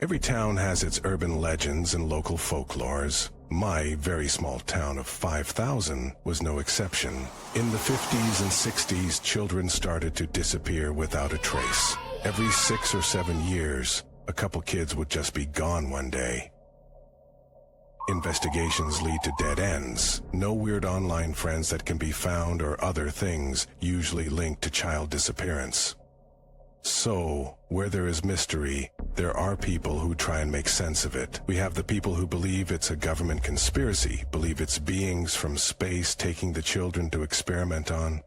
Every town has its urban legends and local folklores. My very small town of 5,000 was no exception. In the 50s and 60s, children started to disappear without a trace. Every 6 or 7 years, a couple kids would just be gone one day. Investigations lead to dead ends. No weird online friends that can be found or other things usually linked to child disappearance. So, where there is mystery, there are people who try and make sense of it. We have the people who believe it's a government conspiracy, believe it's beings from space taking the children to experiment on.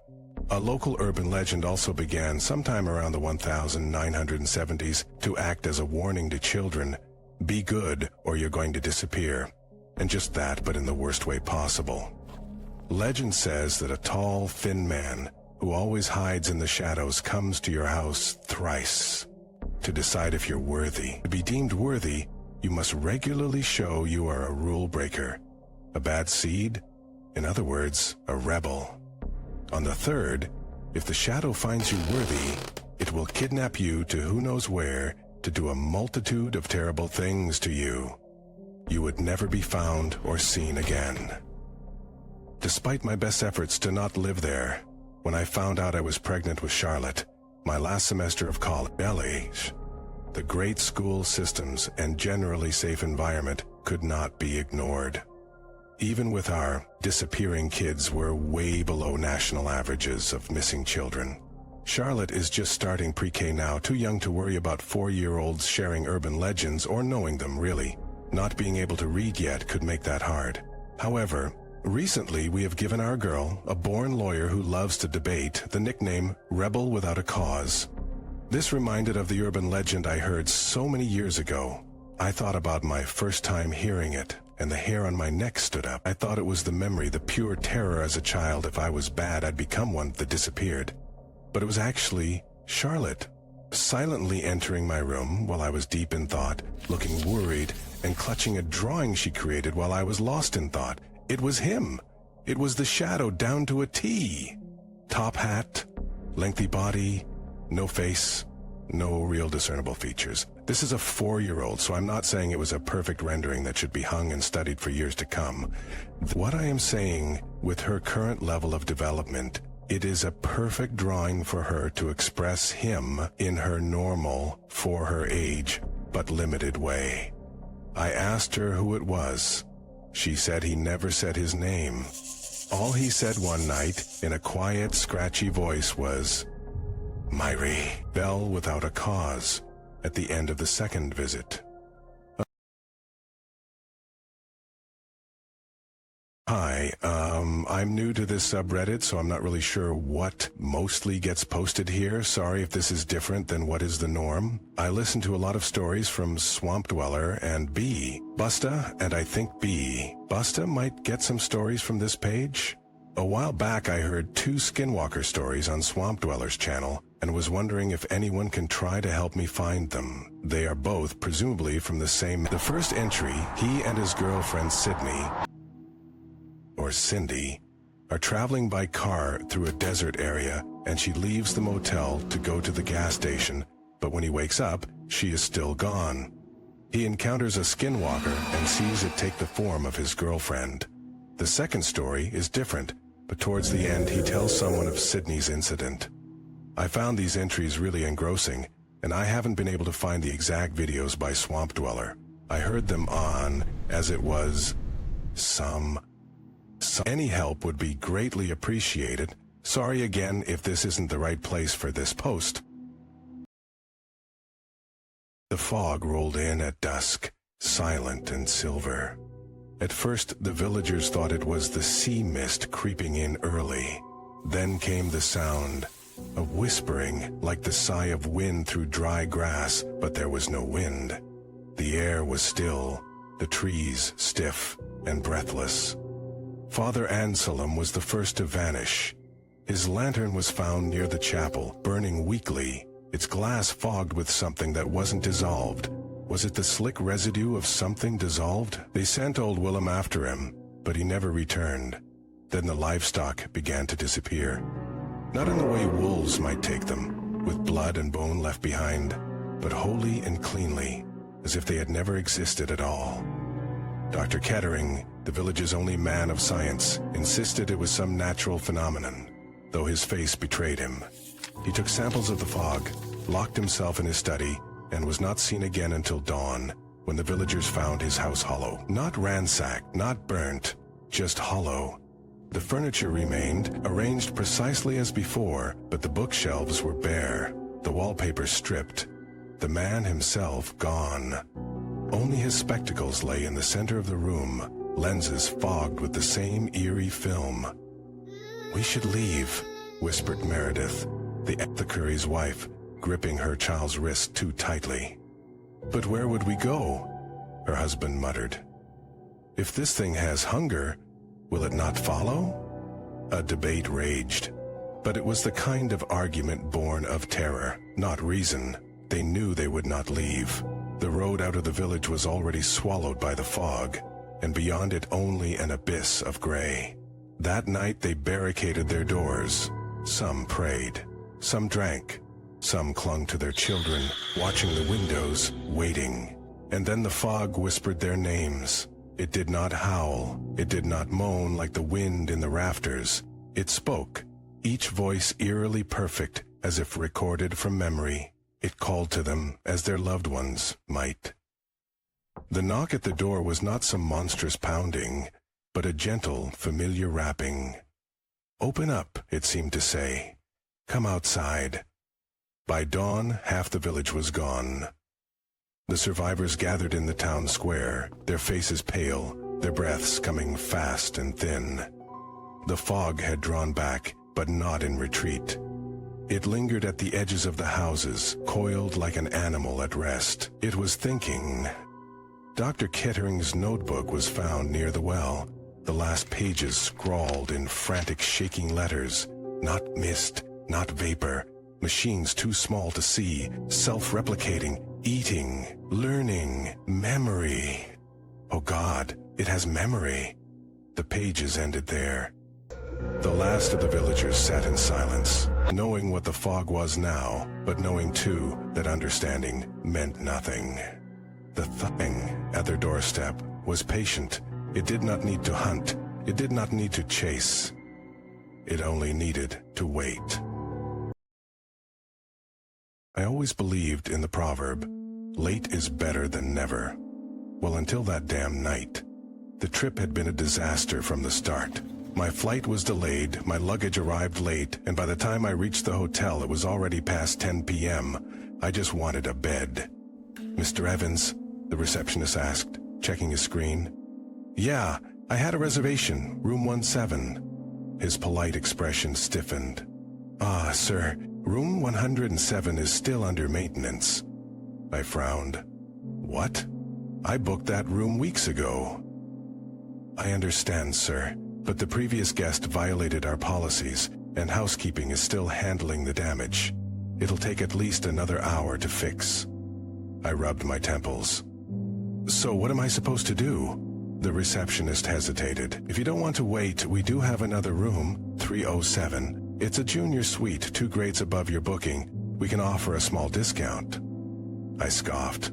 A local urban legend also began sometime around the 1970s to act as a warning to children. Be good or you're going to disappear. And just that, but in the worst way possible. Legend says that a tall, thin man who always hides in the shadows comes to your house thrice to decide if you're worthy. To be deemed worthy, you must regularly show you are a rule breaker, a bad seed, in other words, a rebel. On the third, if the shadow finds you worthy, it will kidnap you to who knows where to do a multitude of terrible things to you. You would never be found or seen again. Despite my best efforts to not live there, when I found out I was pregnant with Charlotte, my last semester of college, the great school systems and generally safe environment could not be ignored. Even with our disappearing kids, we're way below national averages of missing children. Charlotte is just starting pre-K now, too young to worry about 4-year-olds sharing urban legends or knowing them, really. Not being able to read yet could make that hard. However, recently we have given our girl, a born lawyer who loves to debate, the nickname Rebel Without a Cause. This reminded of the urban legend I heard so many years ago. I thought about my first time hearing it, and the hair on my neck stood up. I thought it was the memory, the pure terror as a child. If I was bad, I'd become one that disappeared. But it was actually Charlotte, silently entering my room while I was deep in thought, looking worried and clutching a drawing she created while I was lost in thought. It was him. It was the shadow down to a T. Top hat, lengthy body, no face, no real discernible features. This is a 4-year-old, so I'm not saying it was a perfect rendering that should be hung and studied for years to come. What I am saying, with her current level of development, it is a perfect drawing for her to express him in her normal, for her age, but limited way. I asked her who it was. She said he never said his name. All he said one night, in a quiet, scratchy voice, was, "Myri." Bell without a cause, at the end of the second visit. Hi, I'm new to this subreddit, so I'm not really sure what mostly gets posted here. Sorry if this is different than what is the norm. I listen to a lot of stories from Swamp Dweller and B. Busta, and I think B. Busta might get some stories from this page. A while back I heard 2 Skinwalker stories on Swamp Dweller's channel, and was wondering if anyone can try to help me find them. They are both presumably from the same. The first entry, he and his girlfriend Sydney, or Cindy, are traveling by car through a desert area, and she leaves the motel to go to the gas station, but when he wakes up, she is still gone. He encounters a skinwalker and sees it take the form of his girlfriend. The second story is different, but towards the end he tells someone of Sydney's incident. I found these entries really engrossing, and I haven't been able to find the exact videos by Swamp Dweller. I heard them on, as it was, any help would be greatly appreciated. Sorry again if this isn't the right place for this post. The fog rolled in at dusk, silent and silver. At first, the villagers thought it was the sea mist creeping in early. Then came the sound of whispering, like the sigh of wind through dry grass, but there was no wind. The air was still, the trees stiff and breathless. Father Anselm was the first to vanish. His lantern was found near the chapel, burning weakly, its glass fogged with something that wasn't dissolved. Was it the slick residue of something dissolved? They sent old Willem after him, but he never returned. Then the livestock began to disappear. Not in the way wolves might take them, with blood and bone left behind, but wholly and cleanly. as if they had never existed at all. Dr. Kettering, the village's only man of science, insisted it was some natural phenomenon, though his face betrayed him. He took samples of the fog, locked himself in his study, and was not seen again until dawn, when the villagers found his house hollow. Not ransacked, not burnt, just hollow. The furniture remained, arranged precisely as before, but the bookshelves were bare, the wallpaper stripped, the man himself gone. Only his spectacles lay in the center of the room, lenses fogged with the same eerie film. "We should leave," whispered Meredith, the Curry's wife, gripping her child's wrist too tightly. "But where would we go?" her husband muttered. "If this thing has hunger, will it not follow?" A debate raged, but it was the kind of argument born of terror, not reason. They knew they would not leave. The road out of the village was already swallowed by the fog, and beyond it only an abyss of gray. That night they barricaded their doors. Some prayed, some drank, some clung to their children, watching the windows, waiting. And then the fog whispered their names. It did not howl, it did not moan like the wind in the rafters. It spoke, each voice eerily perfect, as if recorded from memory. It called to them as their loved ones might. The knock at the door was not some monstrous pounding, but a gentle, familiar rapping. "Open up," it seemed to say. "Come outside." By dawn, half the village was gone. The survivors gathered in the town square, their faces pale, their breaths coming fast and thin. The fog had drawn back, but not in retreat. It lingered at the edges of the houses, coiled like an animal at rest. It was thinking. Dr. Kettering's notebook was found near the well, the last pages scrawled in frantic, shaking letters. Not mist, not vapor, machines too small to see, self-replicating, eating, learning, memory. Oh God, it has memory. The pages ended there. The last of the villagers sat in silence, knowing what the fog was now, but knowing too that understanding meant nothing. The thing at their doorstep was patient. It did not need to hunt. It did not need to chase. It only needed to wait. I always believed in the proverb, late is better than never. Well, until that damn night. The trip had been a disaster from the start. My flight was delayed, my luggage arrived late, and by the time I reached the hotel it was already past 10 p.m. I just wanted a bed. "Mr. Evans?" the receptionist asked, checking his screen. "Yeah, I had a reservation, room 17. His polite expression stiffened. "Ah, sir, room 107 is still under maintenance." I frowned. "What? I booked that room weeks ago." "I understand, sir, but the previous guest violated our policies, and housekeeping is still handling the damage. It'll take at least another hour to fix." I rubbed my temples. "So what am I supposed to do?" The receptionist hesitated. "If you don't want to wait, we do have another room, 307. It's a junior suite, 2 grades above your booking. We can offer a small discount." I scoffed.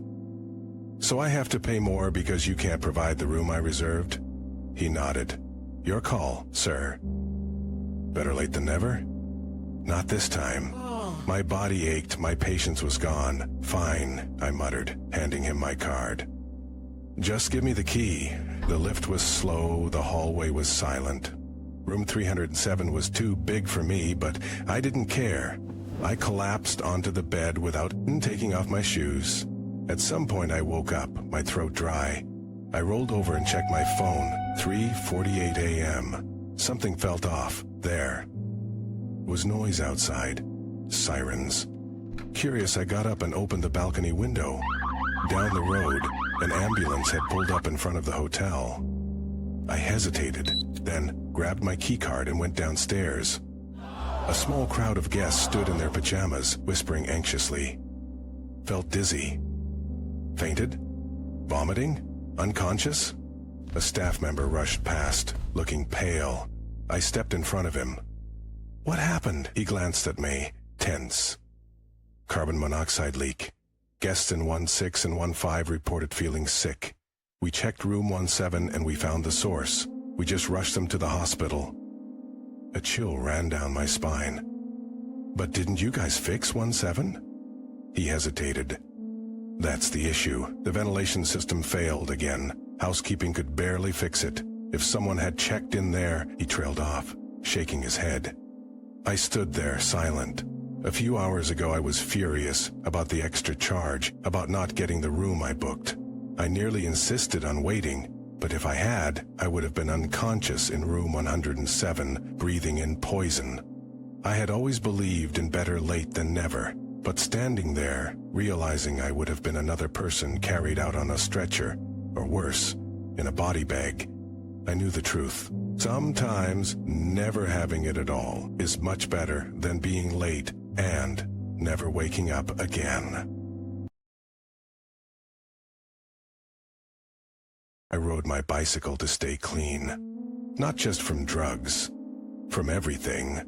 "So I have to pay more because you can't provide the room I reserved?" He nodded. "Your call, sir." Better late than never? Not this time. My body ached, my patience was gone. "Fine," I muttered, handing him my card. "Just give me the key." The lift was slow, the hallway was silent. Room 307 was too big for me, but I didn't care. I collapsed onto the bed without taking off my shoes. At some point I woke up, my throat dry. I rolled over and checked my phone, 3:48 a.m. Something felt off, there. It was noise outside. Sirens. Curious, I got up and opened the balcony window. Down the road, an ambulance had pulled up in front of the hotel. I hesitated, then grabbed my keycard and went downstairs. A small crowd of guests stood in their pajamas, whispering anxiously. Felt dizzy. Fainted? Vomiting? Unconscious? A staff member rushed past, looking pale. I stepped in front of him. "What happened?" He glanced at me, tense. "Carbon monoxide leak. Guests in 1-6 and 1-5 reported feeling sick. We checked room 1-7 and we found the source. We just rushed them to the hospital. A chill ran down my spine. But didn't you guys fix 1-7? He hesitated. That's the issue. The ventilation system failed again. Housekeeping could barely fix it. If someone had checked in there, he trailed off, shaking his head. I stood there, silent. A few hours ago I was furious about the extra charge, about not getting the room I booked. I nearly insisted on waiting, but if I had, I would have been unconscious in room 107, breathing in poison. I had always believed in better late than never, but standing there, realizing I would have been another person carried out on a stretcher, or worse, in a body bag, I knew the truth. Sometimes never having it at all is much better than being late and never waking up again. I rode my bicycle to stay clean, not just from drugs, from everything.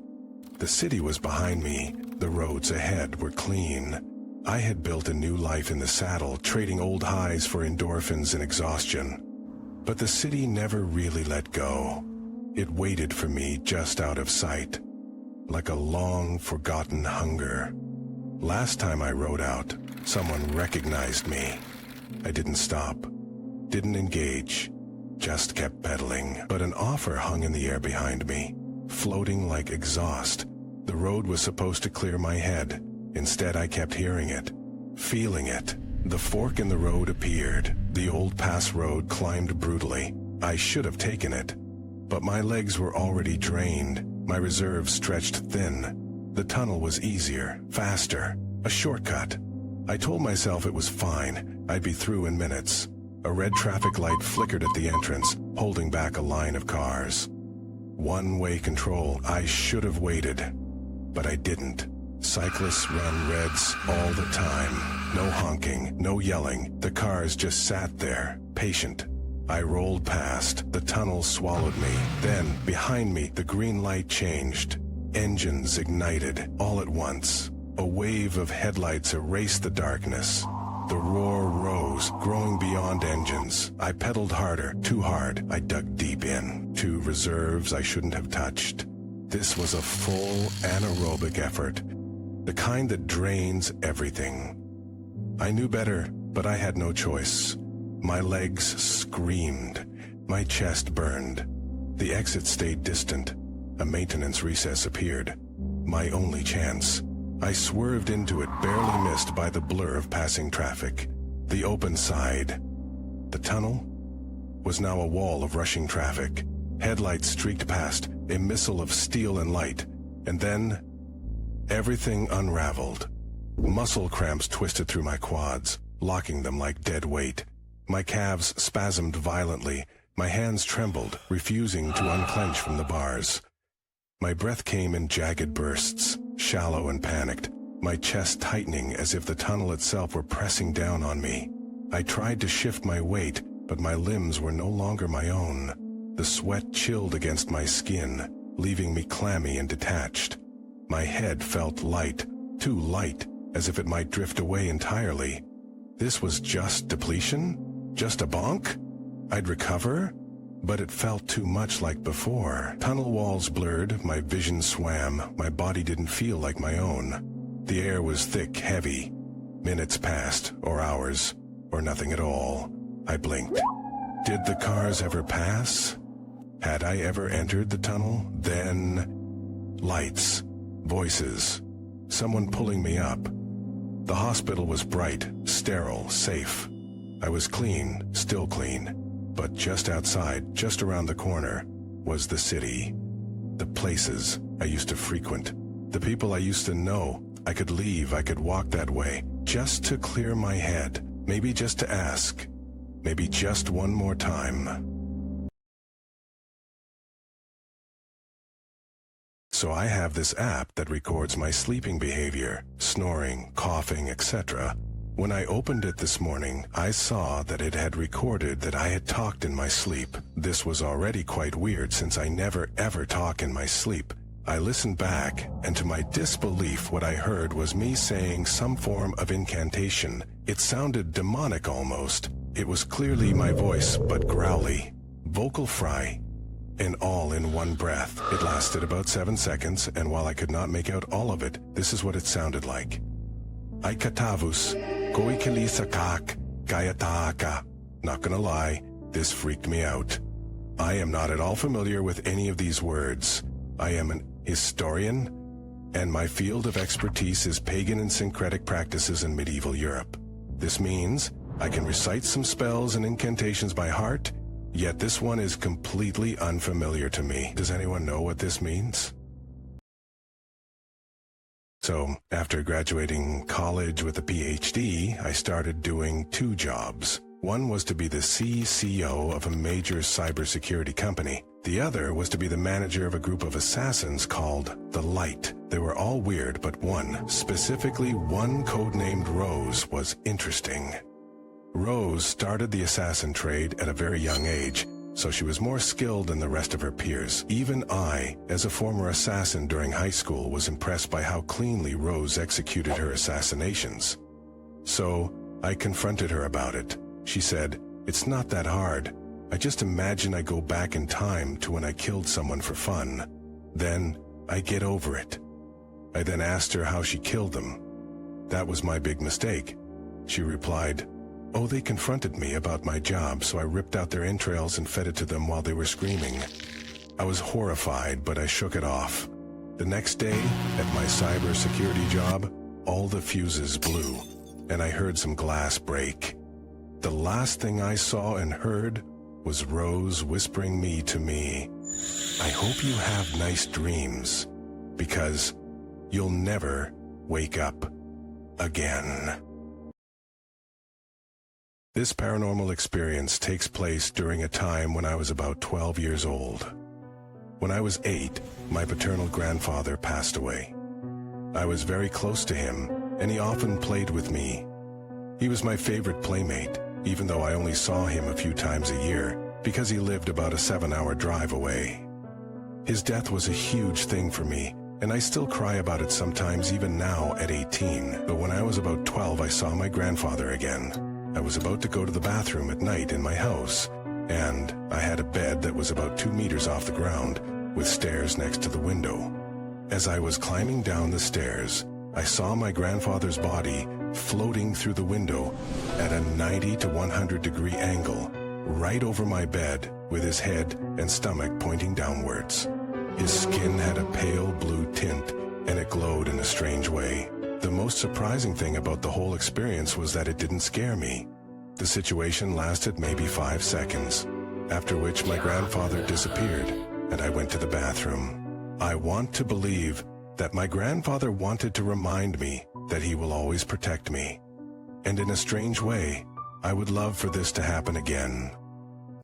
The city was behind me, the roads ahead were clean. I had built a new life in the saddle, trading old highs for endorphins and exhaustion. But the city never really let go. It waited for me just out of sight, like a long forgotten hunger. Last time I rode out, someone recognized me. I didn't stop, didn't engage, just kept pedaling. But an offer hung in the air behind me, floating like exhaust. The road was supposed to clear my head. Instead, I kept hearing it, feeling it. The fork in the road appeared. The old pass road climbed brutally. I should have taken it, but my legs were already drained. My reserves stretched thin. The tunnel was easier, faster, a shortcut. I told myself it was fine. I'd be through in minutes. A red traffic light flickered at the entrance, holding back a line of cars. One-way control. I should have waited, but I didn't. Cyclists ran reds all the time. No honking, no yelling. The cars just sat there, patient. I rolled past. The tunnel swallowed me. Then, behind me, the green light changed. Engines ignited, all at once. A wave of headlights erased the darkness. The roar rose, growing beyond engines. I pedaled harder, too hard. I dug deep in, to reserves I shouldn't have touched. This was a full anaerobic effort, the kind that drains everything. I knew better, but I had no choice. My legs screamed. My chest burned. The exit stayed distant. A maintenance recess appeared. My only chance. I swerved into it, barely missed by the blur of passing traffic. The open side. The tunnel was now a wall of rushing traffic. Headlights streaked past, a missile of steel and light. And then, everything unraveled. Muscle cramps twisted through my quads, locking them like dead weight. My calves spasmed violently. My hands trembled, refusing to unclench from the bars. My breath came in jagged bursts, shallow and panicked, my chest tightening as if the tunnel itself were pressing down on me. I tried to shift my weight, but my limbs were no longer my own. The sweat chilled against my skin, leaving me clammy and detached. My head felt light, too light, as if it might drift away entirely. This was just depletion? Just a bonk? I'd recover? But it felt too much like before. Tunnel walls blurred, my vision swam, my body didn't feel like my own. The air was thick, heavy. Minutes passed, or hours, or nothing at all. I blinked. Did the cars ever pass? Had I ever entered the tunnel? Then, lights, voices, someone pulling me up. The hospital was bright, sterile, safe. I was clean, still clean. But just outside, just around the corner, was the city. The places I used to frequent. The people I used to know. I could leave, I could walk that way, just to clear my head. Maybe just to ask. Maybe just one more time. So I have this app that records my sleeping behavior, snoring, coughing, etc. When I opened it this morning, I saw that it had recorded that I had talked in my sleep. This was already quite weird since I never ever talk in my sleep. I listened back, and to my disbelief, what I heard was me saying some form of incantation. It sounded demonic almost. It was clearly my voice, but growly. Vocal fry. And all in one breath. It lasted about 7 seconds, and while I could not make out all of it, this is what it sounded like. Ay katavus, koi kilisakak, gayataaka. Not gonna lie, this freaked me out. I am not at all familiar with any of these words. I am an historian, and my field of expertise is pagan and syncretic practices in medieval Europe. This means I can recite some spells and incantations by heart, yet this one is completely unfamiliar to me. Does anyone know what this means? So, after graduating college with a PhD, I started doing 2 jobs. One was to be the CCO of a major cybersecurity company. The other was to be the manager of a group of assassins called The Light. They were all weird, but one, specifically one codenamed Rose, was interesting. Rose started the assassin trade at a very young age, so she was more skilled than the rest of her peers. Even I, as a former assassin during high school, was impressed by how cleanly Rose executed her assassinations. So, I confronted her about it. She said, "It's not that hard. I just imagine I go back in time to when I killed someone for fun. Then, I get over it." I then asked her how she killed them. That was my big mistake. She replied, "Oh, they confronted me about my job, so I ripped out their entrails and fed it to them while they were screaming." I was horrified, but I shook it off. The next day, at my cybersecurity job, all the fuses blew, and I heard some glass break. The last thing I saw and heard was Rose whispering to me, "I hope you have nice dreams, because you'll never wake up again." This paranormal experience takes place during a time when I was about 12 years old. When I was 8, my paternal grandfather passed away. I was very close to him, and he often played with me. He was my favorite playmate, even though I only saw him a few times a year, because he lived about a 7-hour drive away. His death was a huge thing for me, and I still cry about it sometimes even now at 18. But when I was about 12, I saw my grandfather again. I was about to go to the bathroom at night in my house, and I had a bed that was about 2 meters off the ground, with stairs next to the window. As I was climbing down the stairs, I saw my grandfather's body floating through the window at a 90 to 100 degree angle, right over my bed, with his head and stomach pointing downwards. His skin had a pale blue tint, and it glowed in a strange way. The most surprising thing about the whole experience was that it didn't scare me. The situation lasted maybe 5 seconds, after which my grandfather disappeared, and I went to the bathroom. I want to believe that my grandfather wanted to remind me that he will always protect me. And in a strange way, I would love for this to happen again.